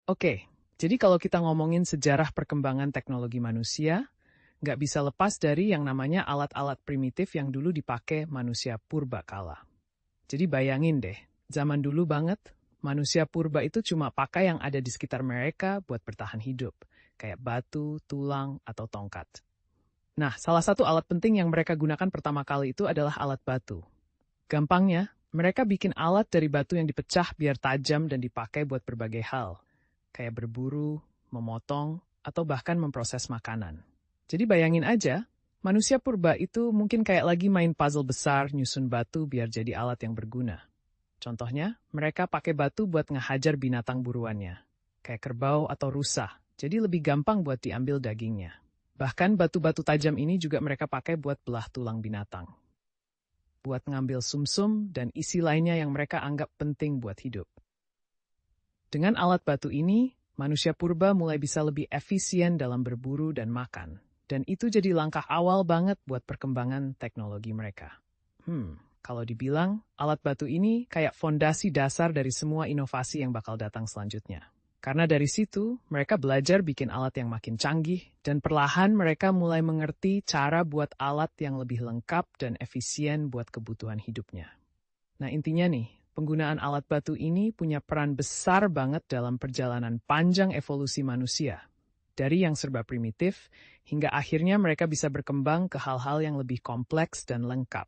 Oke, jadi kalau kita ngomongin sejarah perkembangan teknologi manusia, nggak bisa lepas dari yang namanya alat-alat primitif yang dulu dipakai manusia purba kala. Jadi bayangin deh, zaman dulu banget, manusia purba itu cuma pakai yang ada di sekitar mereka buat bertahan hidup, kayak batu, tulang, atau tongkat. Nah, salah satu alat penting yang mereka gunakan pertama kali itu adalah alat batu. Gampangnya, mereka bikin alat dari batu yang dipecah biar tajam dan dipakai buat berbagai hal, kayak berburu, memotong, atau bahkan memproses makanan. Jadi bayangin aja, manusia purba itu mungkin kayak lagi main puzzle besar nyusun batu biar jadi alat yang berguna. Contohnya, mereka pakai batu buat ngehajar binatang buruannya, kayak kerbau atau rusa, jadi lebih gampang buat diambil dagingnya. Bahkan batu-batu tajam ini juga mereka pakai buat belah tulang binatang, buat ngambil sumsum dan isi lainnya yang mereka anggap penting buat hidup. Dengan alat batu ini, manusia purba mulai bisa lebih efisien dalam berburu dan makan. Dan itu jadi langkah awal banget buat perkembangan teknologi mereka. Kalau dibilang, alat batu ini kayak fondasi dasar dari semua inovasi yang bakal datang selanjutnya. Karena dari situ, mereka belajar bikin alat yang makin canggih, dan perlahan mereka mulai mengerti cara buat alat yang lebih lengkap dan efisien buat kebutuhan hidupnya. Nah intinya nih, penggunaan alat batu ini punya peran besar banget dalam perjalanan panjang evolusi manusia. Dari yang serba primitif, hingga akhirnya mereka bisa berkembang ke hal-hal yang lebih kompleks dan lengkap.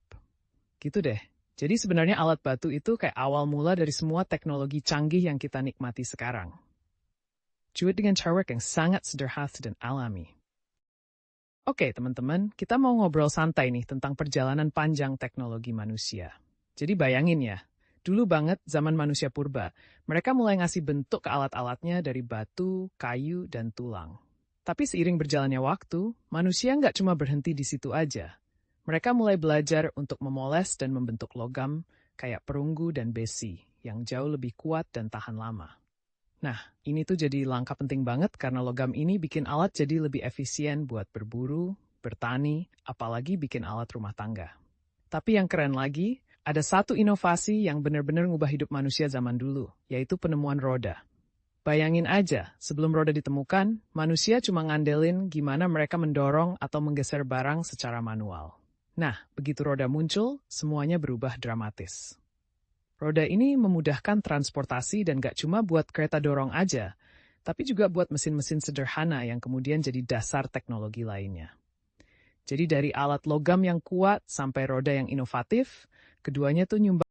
Gitu deh. Jadi sebenarnya alat batu itu kayak awal mula dari semua teknologi canggih yang kita nikmati sekarang. Cuit dengan cara yang sangat sederhana dan alami. Oke teman-teman, kita mau ngobrol santai nih tentang perjalanan panjang teknologi manusia. Jadi bayangin ya, dulu banget zaman manusia purba, mereka mulai ngasih bentuk ke alat-alatnya dari batu, kayu, dan tulang. Tapi seiring berjalannya waktu, manusia nggak cuma berhenti di situ aja. Mereka mulai belajar untuk memoles dan membentuk logam kayak perunggu dan besi yang jauh lebih kuat dan tahan lama. Nah, ini tuh jadi langkah penting banget karena logam ini bikin alat jadi lebih efisien buat berburu, bertani, apalagi bikin alat rumah tangga. Tapi yang keren lagi, ada satu inovasi yang benar-benar ngubah hidup manusia zaman dulu, yaitu penemuan roda. Bayangin aja, sebelum roda ditemukan, manusia cuma ngandelin gimana mereka mendorong atau menggeser barang secara manual. Nah, begitu roda muncul, semuanya berubah dramatis. Roda ini memudahkan transportasi dan gak cuma buat kereta dorong aja, tapi juga buat mesin-mesin sederhana yang kemudian jadi dasar teknologi lainnya. Jadi dari alat logam yang kuat sampai roda yang inovatif, keduanya tuh nyumbang